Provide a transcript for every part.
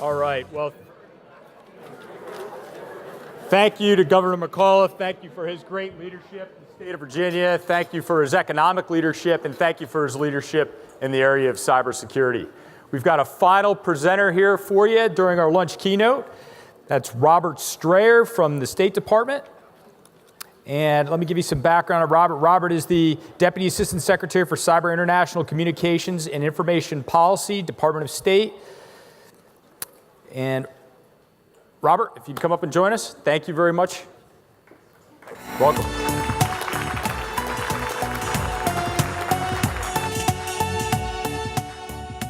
All right, well, thank you to Governor McAuliffe. Thank you for his great leadership in the state of Virginia. Thank you for his economic leadership, and thank you for his leadership in the area of cybersecurity. We've got a final presenter here for you during our lunch keynote. That's Robert Strayer from the State Department. And let me give you some background on Robert. Robert is the Deputy Assistant Secretary for Cyber International Communications and Information Policy, Department of State. And Robert, if you'd come up and join us, thank you very much. Welcome.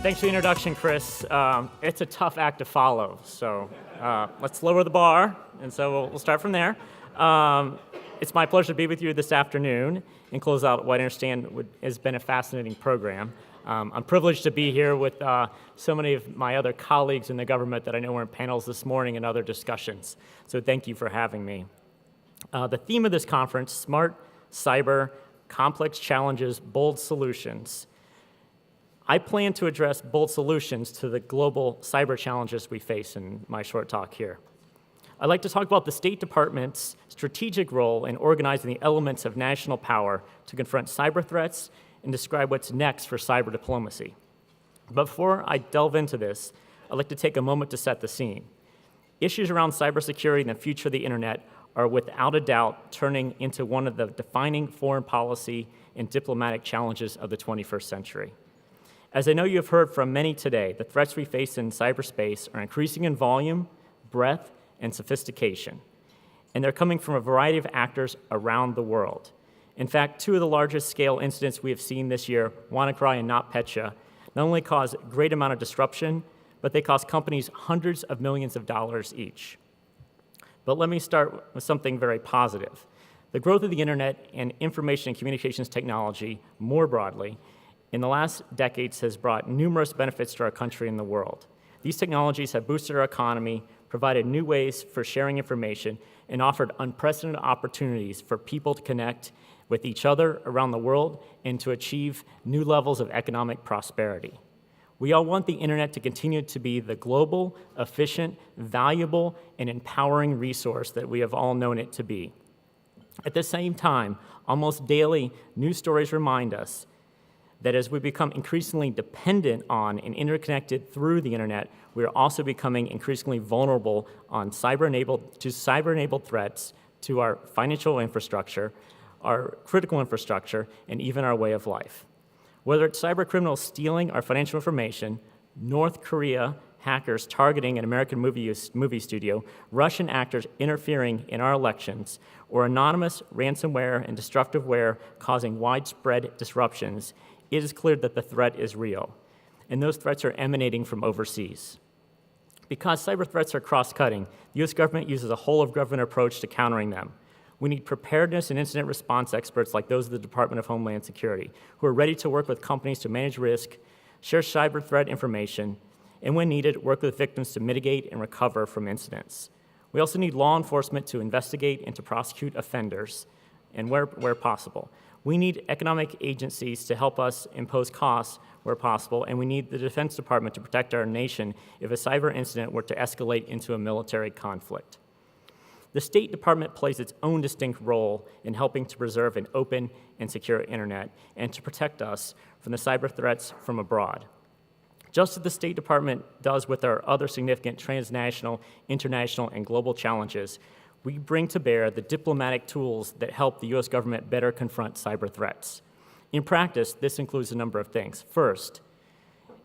Thanks for the introduction, Chris. It's a tough act to follow, so let's lower the bar, and so we'll start from there. It's my pleasure to be with you this afternoon and close out what I understand has been a fascinating program. I'm privileged to be here with so many of my other colleagues in the government that I know were in panels this morning and other discussions, so thank you for having me. The theme of this conference, Smart Cyber, Complex Challenges, Bold Solutions. I plan to address bold solutions to the global cyber challenges we face in my short talk here. I'd like to talk about the State Department's strategic role in organizing the elements of national power to confront cyber threats and describe what's next for cyber diplomacy. But before I delve into this, I'd like to take a moment to set the scene. Issues around cybersecurity and the future of the internet are without a doubt turning into one of the defining foreign policy and diplomatic challenges of the 21st century. As I know you have heard from many today, the threats we face in cyberspace are increasing in volume, breadth, and sophistication. And they're coming from a variety of actors around the world. In fact, two of the largest scale incidents we have seen this year, WannaCry and NotPetya, not only cause a great amount of disruption, but they cost companies hundreds of millions of dollars each. But let me start with something very positive. The growth of the internet and information and communications technology more broadly in the last decades has brought numerous benefits to our country and the world. These technologies have boosted our economy, provided new ways for sharing information, and offered unprecedented opportunities for people to connect with each other around the world and to achieve new levels of economic prosperity. We all want the internet to continue to be the global, efficient, valuable, and empowering resource that we have all known it to be. At the same time, almost daily, news stories remind us that as we become increasingly dependent on and interconnected through the internet, we are also becoming increasingly vulnerable to cyber-enabled threats to our financial infrastructure, our critical infrastructure, and even our way of life. Whether it's cyber criminals stealing our financial information, North Korea hackers targeting an American movie studio, Russian actors interfering in our elections, or anonymous ransomware and destructiveware causing widespread disruptions, it is clear that the threat is real, and those threats are emanating from overseas. Because cyber threats are cross-cutting, the U.S. government uses a whole-of-government approach to countering them. We need preparedness and incident response experts like those of the Department of Homeland Security, who are ready to work with companies to manage risk, share cyber threat information, and when needed, work with victims to mitigate and recover from incidents. We also need law enforcement to investigate and to prosecute offenders, and where possible. We need economic agencies to help us impose costs where possible, and we need the Defense Department to protect our nation if a cyber incident were to escalate into a military conflict. The State Department plays its own distinct role in helping to preserve an open and secure internet and to protect us from the cyber threats from abroad. Just as the State Department does with our other significant transnational, international, and global challenges, we bring to bear the diplomatic tools that help the U.S. government better confront cyber threats. In practice, this includes a number of things. First,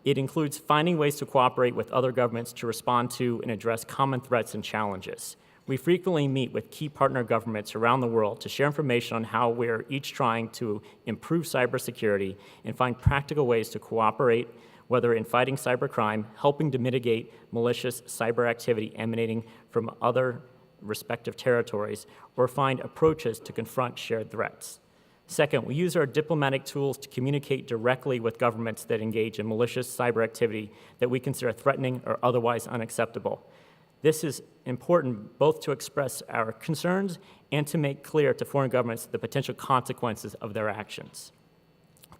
it includes finding ways to cooperate with other governments to respond to and address common threats and challenges. We frequently meet with key partner governments around the world to share information on how we're each trying to improve cybersecurity and find practical ways to cooperate, whether in fighting cybercrime, helping to mitigate malicious cyber activity emanating from other respective territories, or find approaches to confront shared threats. Second, we use our diplomatic tools to communicate directly with governments that engage in malicious cyber activity that we consider threatening or otherwise unacceptable. This is important both to express our concerns and to make clear to foreign governments the potential consequences of their actions.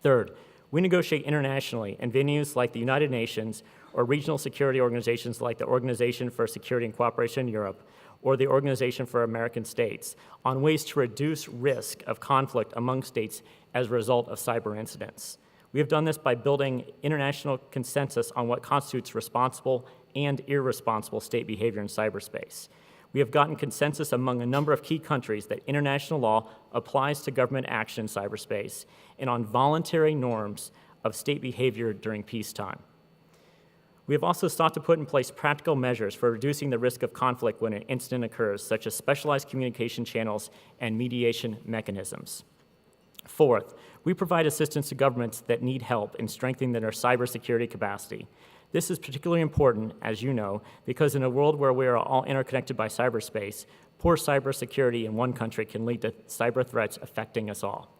Third, we negotiate internationally in venues like the United Nations or regional security organizations like the Organization for Security and Cooperation in Europe or the Organization for American States on ways to reduce risk of conflict among states as a result of cyber incidents. We have done this by building international consensus on what constitutes responsible and irresponsible state behavior in cyberspace. We have gotten consensus among a number of key countries that international law applies to government action in cyberspace and on voluntary norms of state behavior during peacetime. We have also sought to put in place practical measures for reducing the risk of conflict when an incident occurs, such as specialized communication channels and mediation mechanisms. Fourth, we provide assistance to governments that need help in strengthening their cybersecurity capacity. This is particularly important, as you know, because in a world where we are all interconnected by cyberspace, poor cybersecurity in one country can lead to cyber threats affecting us all.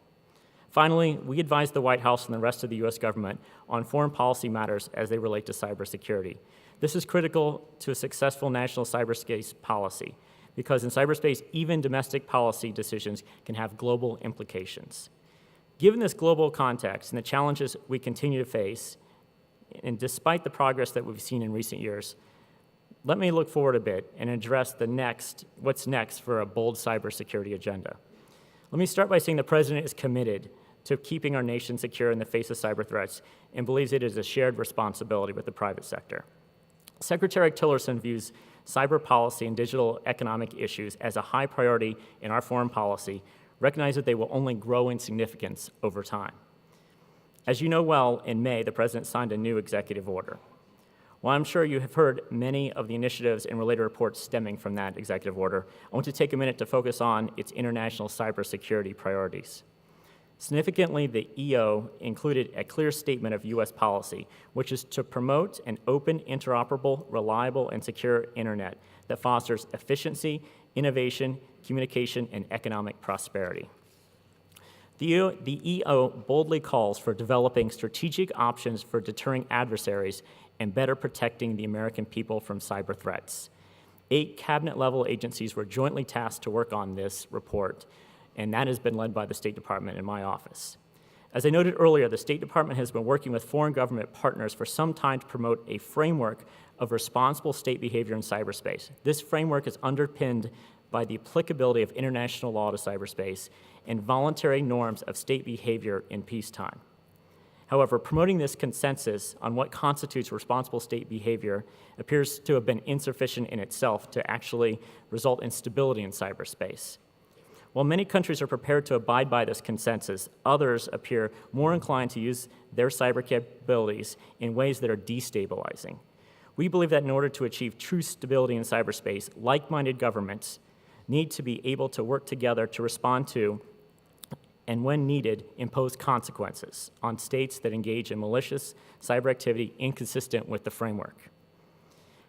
Finally, we advise the White House and the rest of the U.S. government on foreign policy matters as they relate to cybersecurity. This is critical to a successful national cyberspace policy, because in cyberspace, even domestic policy decisions can have global implications. Given this global context and the challenges we continue to face, and despite the progress that we've seen in recent years, let me look forward a bit and address what's next for a bold cybersecurity agenda. Let me start by saying the President is committed to keeping our nation secure in the face of cyber threats and believes it is a shared responsibility with the private sector. Secretary Tillerson views cyber policy and digital economic issues as a high priority in our foreign policy, recognize that they will only grow in significance over time. As you know well, in May, the President signed a new executive order. While I'm sure you have heard many of the initiatives and related reports stemming from that executive order, I want to take a minute to focus on its international cybersecurity priorities. Significantly, the EO included a clear statement of U.S. policy, which is to promote an open, interoperable, reliable, and secure internet that fosters efficiency, innovation, communication, and economic prosperity. The EO boldly calls for developing strategic options for deterring adversaries and better protecting the American people from cyber threats. 8 cabinet-level agencies were jointly tasked to work on this report, and that has been led by the State Department in my office. As I noted earlier, the State Department has been working with foreign government partners for some time to promote a framework of responsible state behavior in cyberspace. This framework is underpinned by the applicability of international law to cyberspace and voluntary norms of state behavior in peacetime. However, promoting this consensus on what constitutes responsible state behavior appears to have been insufficient in itself to actually result in stability in cyberspace. While many countries are prepared to abide by this consensus, others appear more inclined to use their cyber capabilities in ways that are destabilizing. We believe that in order to achieve true stability in cyberspace, like-minded governments need to be able to work together to respond to, and when needed, impose consequences on states that engage in malicious cyber activity inconsistent with the framework.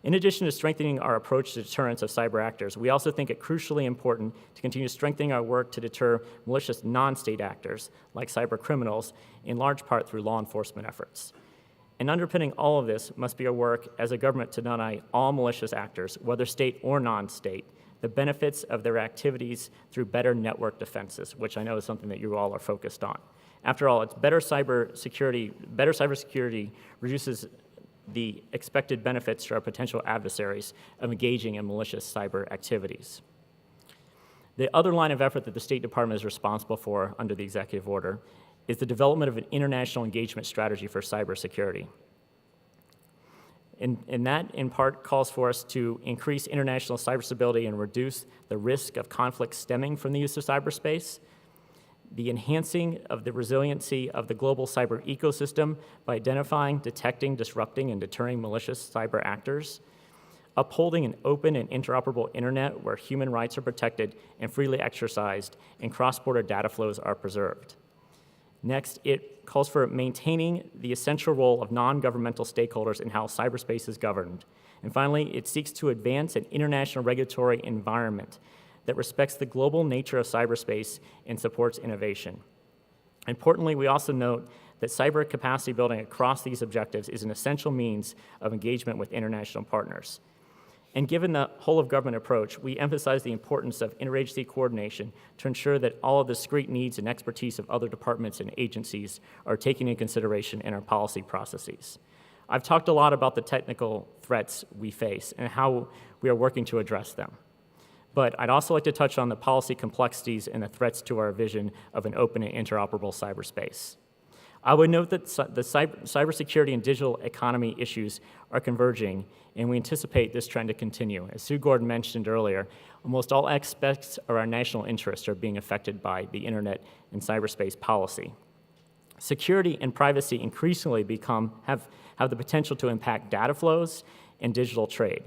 In addition to strengthening our approach to deterrence of cyber actors, we also think it crucially important to continue strengthening our work to deter malicious non-state actors, like cyber criminals, in large part through law enforcement efforts. And underpinning all of this must be our work as a government to deny all malicious actors, whether state or non-state, the benefits of their activities through better network defenses, which I know is something that you all are focused on. After all, it's better cybersecurity reduces the expected benefits to our potential adversaries of engaging in malicious cyber activities. The other line of effort that the State Department is responsible for under the executive order is the development of an international engagement strategy for cybersecurity. And that, in part, calls for us to increase international cyber stability and reduce the risk of conflict stemming from the use of cyberspace, the enhancing of the resiliency of the global cyber ecosystem by identifying, detecting, disrupting, and deterring malicious cyber actors, upholding an open and interoperable internet where human rights are protected and freely exercised and cross-border data flows are preserved. Next, it calls for maintaining the essential role of non-governmental stakeholders in how cyberspace is governed. And finally, it seeks to advance an international regulatory environment that respects the global nature of cyberspace and supports innovation. Importantly, we also note that cyber capacity building across these objectives is an essential means of engagement with international partners. And given the whole-of-government approach, we emphasize the importance of interagency coordination to ensure that all of the discrete needs and expertise of other departments and agencies are taken into consideration in our policy processes. I've talked a lot about the technical threats we face and how we are working to address them. But I'd also like to touch on the policy complexities and the threats to our vision of an open and interoperable cyberspace. I would note that the cybersecurity and digital economy issues are converging, and we anticipate this trend to continue. As Sue Gordon mentioned earlier, almost all aspects of our national interests are being affected by the internet and cyberspace policy. Security and privacy increasingly have the potential to impact data flows and digital trade.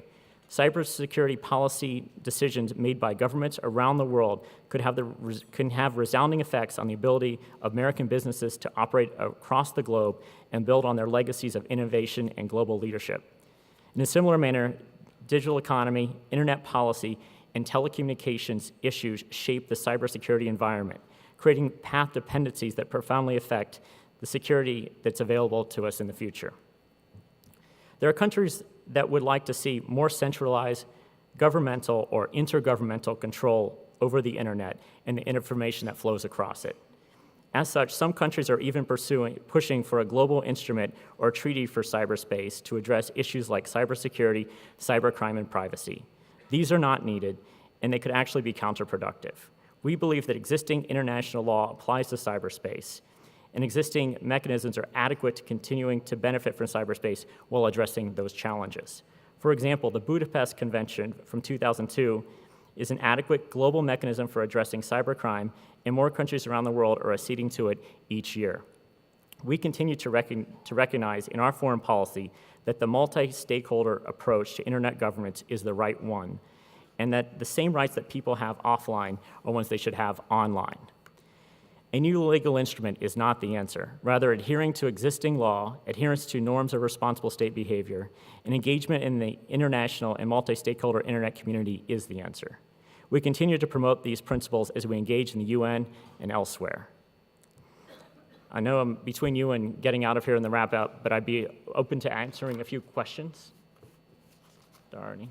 Cybersecurity policy decisions made by governments around the world could have resounding effects on the ability of American businesses to operate across the globe and build on their legacies of innovation and global leadership. In a similar manner, digital economy, internet policy, and telecommunications issues shape the cybersecurity environment, creating path dependencies that profoundly affect the security that's available to us in the future. There are countries that would like to see more centralized governmental or intergovernmental control over the internet and the information that flows across it. As such, some countries are even pushing for a global instrument or treaty for cyberspace to address issues like cybersecurity, cybercrime, and privacy. These are not needed, and they could actually be counterproductive. We believe that existing international law applies to cyberspace, and existing mechanisms are adequate to continuing to benefit from cyberspace while addressing those challenges. For example, the Budapest Convention from 2002 is an adequate global mechanism for addressing cybercrime, and more countries around the world are acceding to it each year. We continue to recognize in our foreign policy that the multi-stakeholder approach to internet governance is the right one, and that the same rights that people have offline are ones they should have online. A new legal instrument is not the answer. Rather, adhering to existing law, adherence to norms of responsible state behavior, and engagement in the international and multi-stakeholder internet community is the answer. We continue to promote these principles as we engage in the UN and elsewhere. I know I'm between you and getting out of here in the wrap-up, but I'd be open to answering a few questions. Darny.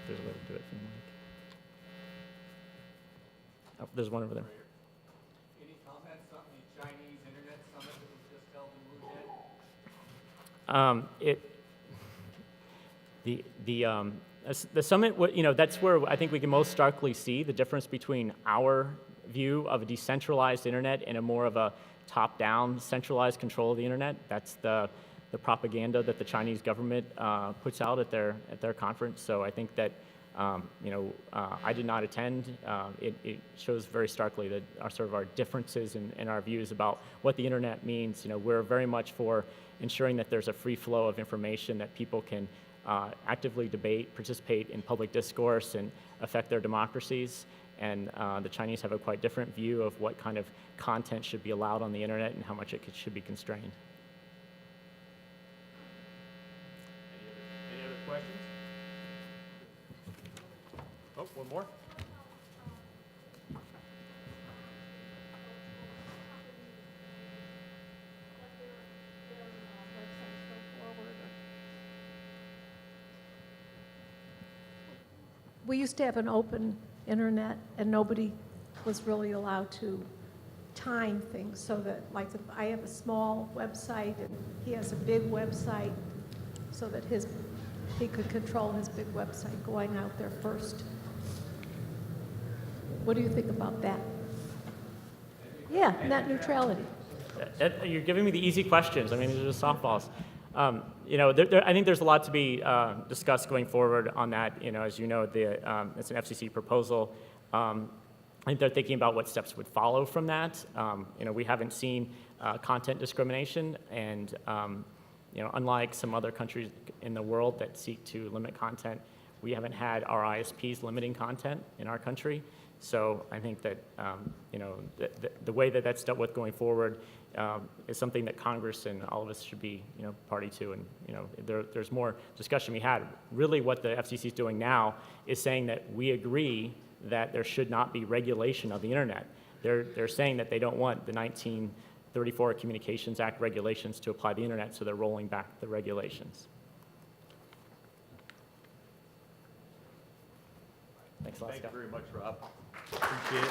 There's a way to do it. Oh, there's one over there. Any comments on the Chinese Internet Summit that was just held in Wuhan? The summit, that's where I think we can most starkly see the difference between our view of a decentralized internet and a more of a top-down centralized control of the internet. That's the propaganda that the Chinese government puts out at their conference. So I think that I did not attend. It shows very starkly that our differences in our views about what the internet means. We're very much for ensuring that there's a free flow of information, that people can actively debate, participate in public discourse, and affect their democracies. And the Chinese have a quite different view of what kind of content should be allowed on the internet and how much it should be constrained. Any other questions? Oh, one more. We used to have an open internet, and nobody was really allowed to time things, so that, like, if I have a small website and he has a big website, so that he could control his big website going out there first. What do you think about that? Yeah, net neutrality. You're giving me the easy questions. I mean, these are just softballs. I think there's a lot to be discussed going forward on that. As you know, it's an FCC proposal. I think they're thinking about what steps would follow from that. We haven't seen content discrimination, and unlike some other countries in the world that seek to limit content, we haven't had our ISPs limiting content in our country. So I think that the way that that's dealt with going forward is something that Congress and all of us should be party to. And there's more discussion we had. Really, what the FCC is doing now is saying that we agree that there should not be regulation of the internet. They're saying that they don't want the 1934 Communications Act regulations to apply to the internet, so they're rolling back the regulations. Thanks a lot, Thank you Scott. very much, Rob. Appreciate it.